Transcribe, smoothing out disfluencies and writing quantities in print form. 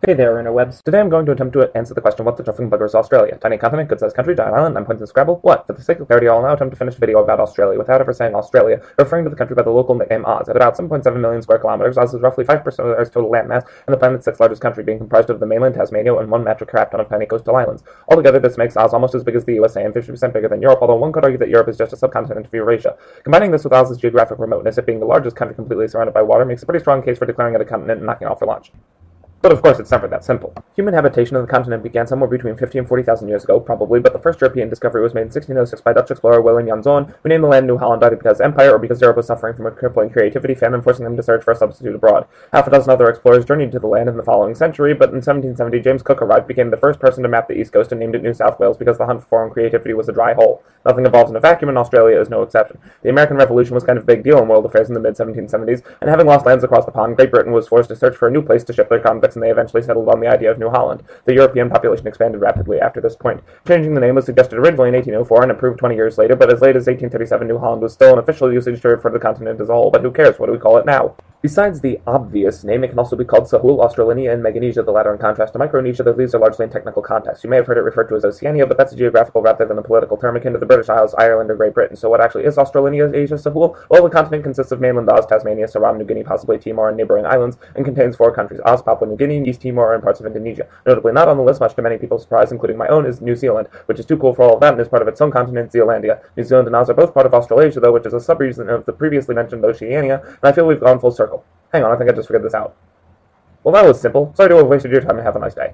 Hey there, interwebs. Today I'm going to attempt to answer the question, what the chuffing bugger is Australia? Tiny continent, good-sized country, giant island, 9 points in Scrabble? What? For the sake of clarity, I'll now attempt to finish the video about Australia without ever saying Australia, referring to the country by the local nickname Oz. At about 7.7 million square kilometers, Oz is roughly 5% of the Earth's total landmass, and the planet's 6th largest country, being comprised of the mainland Tasmania and one metric crap ton of tiny coastal islands. Altogether, this makes Oz almost as big as the USA and 50% bigger than Europe, although one could argue that Europe is just a subcontinent of Eurasia. Combining this with Oz's geographic remoteness, it being the largest country completely surrounded by water, makes a pretty strong case for declaring it a continent and knocking off for lunch. But of course, it's never that simple. Human habitation of the continent began somewhere between 50 and 40,000 years ago, probably, but the first European discovery was made in 1606 by Dutch explorer Willem Janszoon, who named the land New Holland either because empire or because Europe was suffering from a crippling creativity famine, forcing them to search for a substitute abroad. Half a dozen other explorers journeyed to the land in the following century, but in 1770 James Cook arrived, became the first person to map the east coast, and named it New South Wales because the hunt for foreign creativity was a dry hole. Nothing evolves in a vacuum, and Australia is no exception. The American Revolution was kind of a big deal in world affairs in the mid-1770s, and having lost lands across the pond, Great Britain was forced to search for a new place to ship their convicts, and they eventually settled on the idea of New Holland. The European population expanded rapidly after this point. Changing the name was suggested originally in 1804 and approved 20 years later, but as late as 1837 New Holland was still an official usage term for the continent as a whole, but who cares, what do we call it now? Besides the obvious name, it can also be called Sahul, Australasia, and Meganesia, the latter in contrast to Micronesia, though these are largely in technical context. You may have heard it referred to as Oceania, but that's a geographical rather than a political term akin to the British Isles, Ireland, or Great Britain. So what actually is Australasia, Asia, Sahul? Well, the continent consists of mainland Oz, Tasmania, Saram, New Guinea, possibly Timor, and neighboring islands, and contains 4 countries: Oz, Papua New Guinea, East Timor, and parts of Indonesia. Notably not on the list, much to many people's surprise, including my own, is New Zealand, which is too cool for all of that and is part of its own continent, Zealandia. New Zealand and Oz are both part of Australasia, though, which is a sub-region of the previously mentioned Oceania, and I feel we've gone full circle. Hang on, I think I just figured this out. Well, that was simple. Sorry to have wasted your time, and have a nice day.